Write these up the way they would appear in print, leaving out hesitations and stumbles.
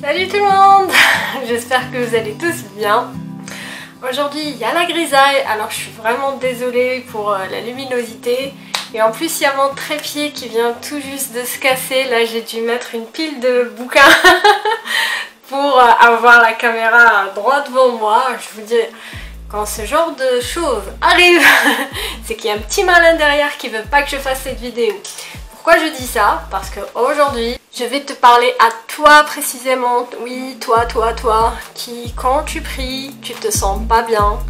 Salut tout le monde. J'espère que vous allez tous bien. Aujourd'hui il y a la grisaille, alors je suis vraiment désolée pour la luminosité. Et en plus il y a mon trépied qui vient tout juste de se casser. Là j'ai dû mettre une pile de bouquins pour avoir la caméra droit devant moi. Je vous dis, quand ce genre de choses arrive, c'est qu'il y a un petit malin derrière qui veut pas que je fasse cette vidéo. Pourquoi je dis ça? Parce qu'aujourd'hui, je vais te parler à toi précisément. Oui, toi, qui quand tu pries, tu te sens pas bien.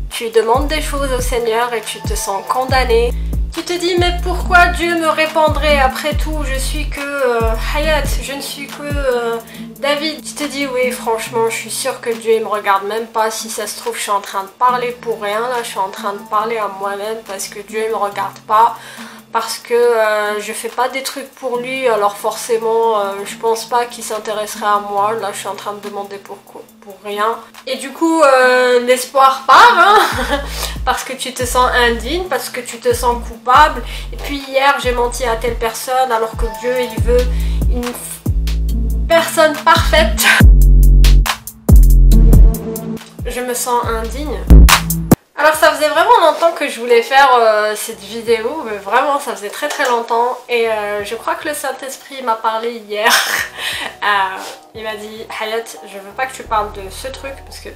Tu demandes des choses au Seigneur et tu te sens condamné. Tu te dis, mais pourquoi Dieu me répondrait après tout? Je suis que Hayat, je ne suis que David. Tu te dis, oui, franchement, je suis sûre que Dieu il me regarde même pas. Si ça se trouve, je suis en train de parler pour rien. Là, je suis en train de parler à moi-même parce que Dieu il me regarde pas. Parce que je fais pas des trucs pour lui, alors forcément je pense pas qu'il s'intéresserait à moi. Là je suis en train de demander pour rien. Et du coup l'espoir part, hein parce que tu te sens indigne, parce que tu te sens coupable. Et puis hier j'ai menti à telle personne alors que Dieu il veut une personne parfaite. Je me sens indigne. Alors ça faisait vraiment longtemps que je voulais faire cette vidéo, mais vraiment ça faisait très longtemps et je crois que le Saint-Esprit m'a parlé hier. Il m'a dit Hayat, je veux pas que tu parles de ce truc parce que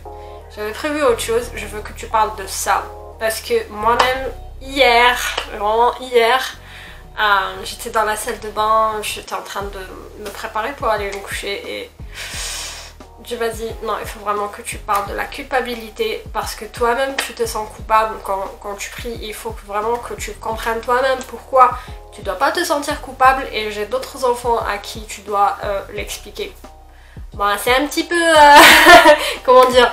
j'avais prévu autre chose, je veux que tu parles de ça. Parce que moi-même hier, vraiment hier, j'étais dans la salle de bain, j'étais en train de me préparer pour aller me coucher et Dieu m'a dit non, il faut vraiment que tu parles de la culpabilité parce que toi-même tu te sens coupable quand tu pries. Il faut vraiment que tu comprennes toi-même pourquoi tu dois pas te sentir coupable et j'ai d'autres enfants à qui tu dois l'expliquer. Bon, c'est un petit peu comment dire,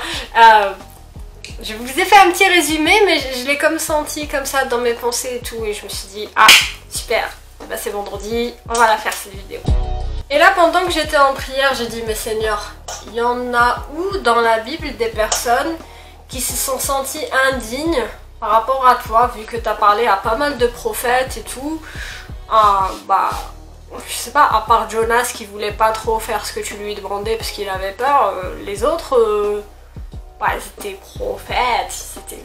je vous ai fait un petit résumé mais je l'ai comme senti comme ça dans mes pensées et tout et je me suis dit ah super, bah, c'est vendredi, on va la faire cette vidéo. Et là, pendant que j'étais en prière, j'ai dit, mais Seigneur, il y en a où dans la Bible des personnes qui se sont senties indignes par rapport à toi, vu que tu as parlé à pas mal de prophètes et tout. Bah, je sais pas, à part Jonas qui voulait pas trop faire ce que tu lui demandais parce qu'il avait peur, les autres, bah, ils étaient prophètes, c'était...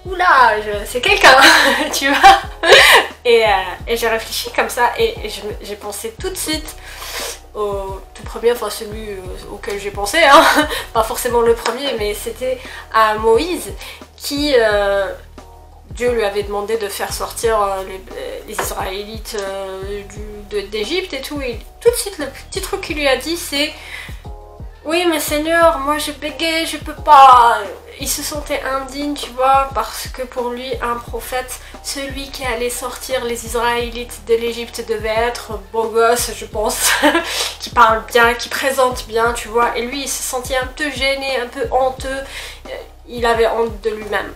Oula, c'est quelqu'un, tu vois. Et j'ai réfléchi comme ça et j'ai pensé tout de suite au tout premier, enfin celui auquel j'ai pensé, hein. Pas forcément le premier, mais c'était à Moïse qui, Dieu lui avait demandé de faire sortir les Israélites d'Égypte et tout. Et tout de suite, le petit truc qu'il lui a dit, c'est oui, mais Seigneur, moi je bégayais, je peux pas. Il se sentait indigne, tu vois, parce que pour lui, un prophète, celui qui allait sortir les Israélites de l'Égypte devait être beau gosse, je pense, qui parle bien, qui présente bien, tu vois. Et lui, il se sentait un peu gêné, un peu honteux. Il avait honte de lui-même,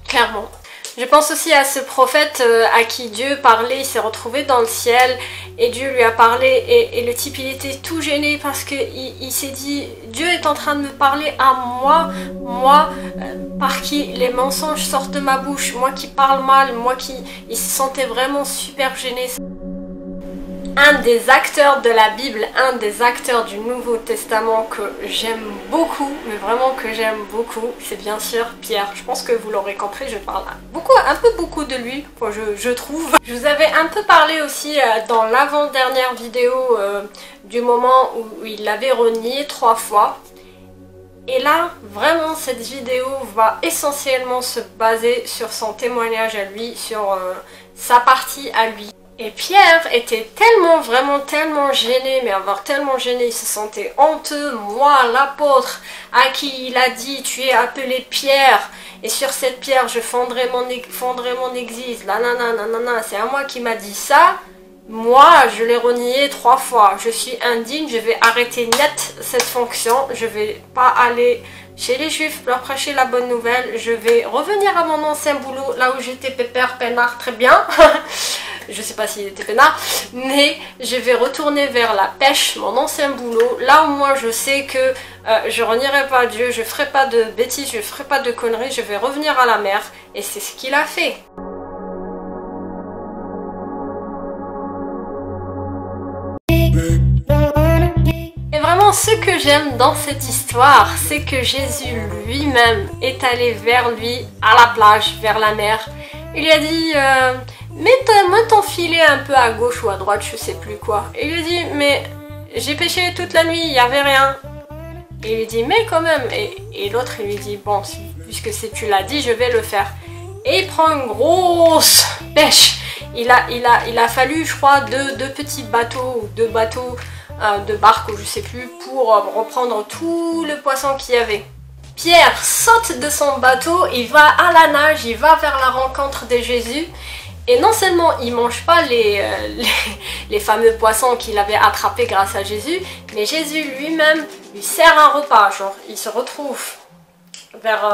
clairement. Je pense aussi à ce prophète à qui Dieu parlait, il s'est retrouvé dans le ciel et Dieu lui a parlé et le type il était tout gêné parce que il s'est dit Dieu est en train de me parler à moi par qui les mensonges sortent de ma bouche, moi qui parle mal, il se sentait vraiment super gêné. Un des acteurs de la Bible, un des acteurs du Nouveau Testament que j'aime beaucoup, mais vraiment que j'aime beaucoup, c'est bien sûr Pierre. Je pense que vous l'aurez compris, je parle un peu beaucoup de lui, je trouve. Je vous avais un peu parlé aussi dans l'avant-dernière vidéo du moment où il l'avait renié 3 fois. Et là, vraiment, cette vidéo va essentiellement se baser sur son témoignage à lui, sur sa partie à lui. Et Pierre était tellement gêné, mais avoir tellement gêné, il se sentait honteux. Moi, l'apôtre, à qui il a dit, tu es appelé Pierre, et sur cette pierre, je fondrai mon église, nanana, c'est à moi qui m'a dit ça. Moi, je l'ai renié 3 fois. Je suis indigne, je vais arrêter net cette fonction. Je vais pas aller chez les juifs leur prêcher la bonne nouvelle. Je vais revenir à mon ancien boulot, là où j'étais pépère, peinard, très bien. Je sais pas s'il était peinard, mais je vais retourner vers la pêche, mon ancien boulot, là où moi je sais que je renierai pas à Dieu, je ferai pas de bêtises, je ferai pas de conneries, je vais revenir à la mer. Et c'est ce qu'il a fait. Et vraiment vraiment, ce que j'aime dans cette histoire, c'est que Jésus lui-même est allé vers lui, à la plage, vers la mer. Il lui a dit, mets ton filet un peu à gauche ou à droite, je sais plus quoi. Et il lui a dit, mais j'ai pêché toute la nuit, il n'y avait rien. Et il lui dit, mais quand même. Et l'autre, il lui dit, bon, puisque tu l'as dit, je vais le faire. Et il prend une grosse pêche. Il a fallu, je crois, deux petits bateaux ou deux bateaux de barque ou je sais plus pour reprendre tout le poisson qu'il y avait. Pierre saute de son bateau, il va à la nage, il va vers la rencontre de Jésus. Et non seulement il ne mange pas les fameux poissons qu'il avait attrapés grâce à Jésus, mais Jésus lui-même lui sert un repas. Genre, il se retrouve vers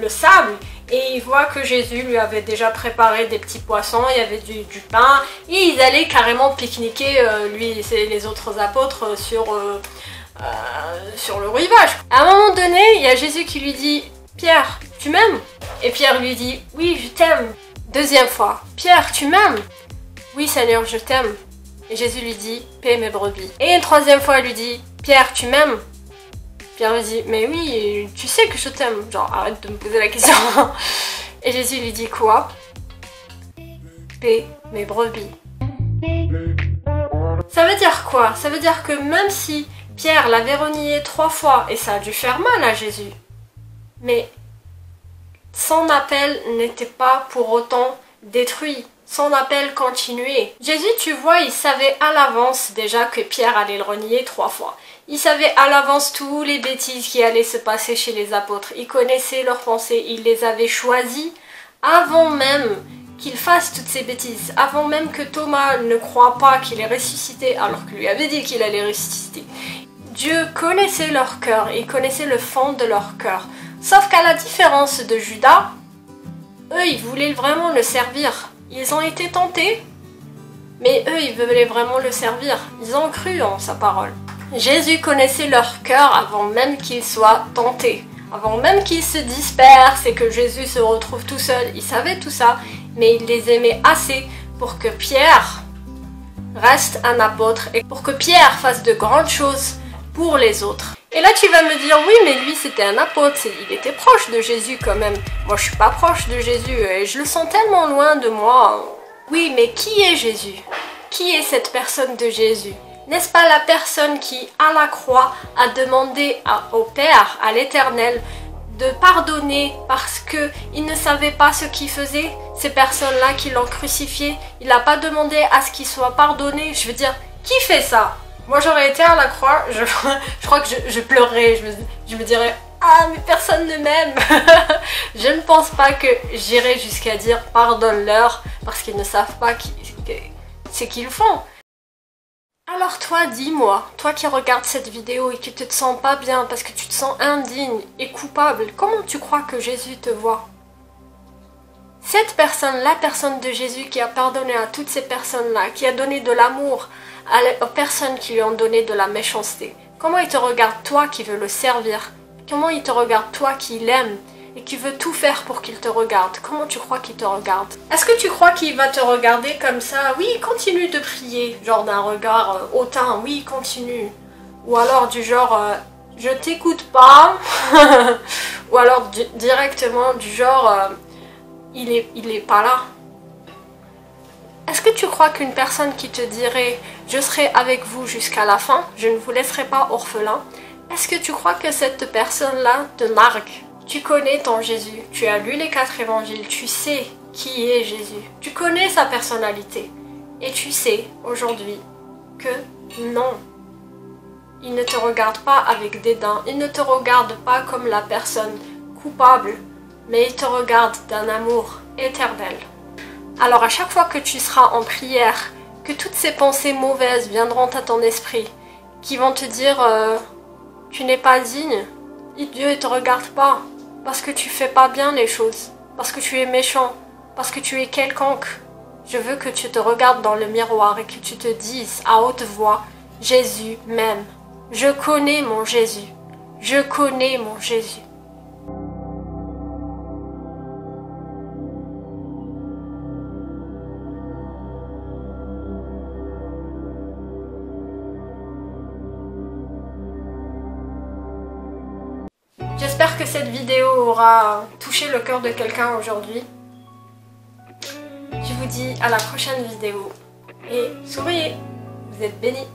le sable et il voit que Jésus lui avait déjà préparé des petits poissons, il y avait du pain et ils allaient carrément pique-niquer, lui et les autres apôtres sur le rivage. À un moment donné, il y a Jésus qui lui dit « Pierre, tu m'aimes ?» Et Pierre lui dit « Oui, je t'aime. » Deuxième fois « Pierre, tu m'aimes ?» « Oui, Seigneur, je t'aime. » Et Jésus lui dit « Paie mes brebis. » Et une troisième fois, il lui dit « Pierre, tu m'aimes ?» Pierre lui dit « Mais oui, tu sais que je t'aime. » Genre, arrête de me poser la question. Et Jésus lui dit quoi? « Paie mes brebis. » Ça veut dire quoi? Ça veut dire que même si Pierre l'avait renié 3 fois, et ça a dû faire mal à Jésus, mais son appel n'était pas pour autant détruit. Son appel continuait. Jésus, tu vois, il savait à l'avance déjà que Pierre allait le renier 3 fois. Il savait à l'avance tous les bêtises qui allaient se passer chez les apôtres. Il connaissait leurs pensées, il les avait choisis avant même qu'il fasse toutes ces bêtises, avant même que Thomas ne croie pas qu'il est ressuscité, alors qu'il lui avait dit qu'il allait ressusciter. Dieu connaissait leur cœur, il connaissait le fond de leur cœur. Sauf qu'à la différence de Judas, eux, ils voulaient vraiment le servir. Ils ont été tentés, mais eux, ils voulaient vraiment le servir. Ils ont cru en sa parole. Jésus connaissait leur cœur avant même qu'ils soient tentés. Avant même qu'ils se dispersent et que Jésus se retrouve tout seul. Il savait tout ça, mais il les aimait assez pour que Pierre reste un apôtre et pour que Pierre fasse de grandes choses pour les autres. Et là tu vas me dire, oui mais lui c'était un apôtre, il était proche de Jésus quand même. Moi je suis pas proche de Jésus et je le sens tellement loin de moi. Oui mais qui est Jésus? Qui est cette personne de Jésus? N'est-ce pas la personne qui à la croix a demandé au Père, à l'Éternel, de pardonner parce qu'il ne savait pas ce qu'il faisait? Ces personnes-là qui l'ont crucifié, il n'a pas demandé à ce qu'il soit pardonné. Je veux dire, qui fait ça? Moi j'aurais été à la croix, je crois que je pleurerais, je me dirais « Ah mais personne ne m'aime !» Je ne pense pas que j'irai jusqu'à dire « Pardonne-leur » parce qu'ils ne savent pas ce qu'ils font. Alors toi, dis-moi, toi qui regardes cette vidéo et qui te sens pas bien parce que tu te sens indigne et coupable, comment tu crois que Jésus te voit? Cette personne, la personne de Jésus qui a pardonné à toutes ces personnes-là, qui a donné de l'amour aux personnes qui lui ont donné de la méchanceté. Comment il te regarde toi qui veux le servir? Comment il te regarde toi qui l'aime et qui veut tout faire pour qu'il te regarde? Comment tu crois qu'il te regarde? Est-ce que tu crois qu'il va te regarder comme ça? Oui, continue de prier, genre d'un regard hautain, oui, continue. Ou alors du genre, je t'écoute pas. Ou alors directement du genre, il est pas là. Est-ce que tu crois qu'une personne qui te dirait « Je serai avec vous jusqu'à la fin, je ne vous laisserai pas orphelin », est-ce que tu crois que cette personne-là te nargue? Tu connais ton Jésus, tu as lu les 4 évangiles, tu sais qui est Jésus. Tu connais sa personnalité. Et tu sais aujourd'hui que non. Il ne te regarde pas avec dédain, il ne te regarde pas comme la personne coupable, mais il te regarde d'un amour éternel. Alors à chaque fois que tu seras en prière, que toutes ces pensées mauvaises viendront à ton esprit, qui vont te dire tu n'es pas digne, Dieu ne te regarde pas, parce que tu fais pas bien les choses, parce que tu es méchant, parce que tu es quelconque. Je veux que tu te regardes dans le miroir et que tu te dises à haute voix, Jésus m'aime. Je connais mon Jésus. Je connais mon Jésus. J'espère que cette vidéo aura touché le cœur de quelqu'un aujourd'hui. Je vous dis à la prochaine vidéo et souriez, vous êtes bénis.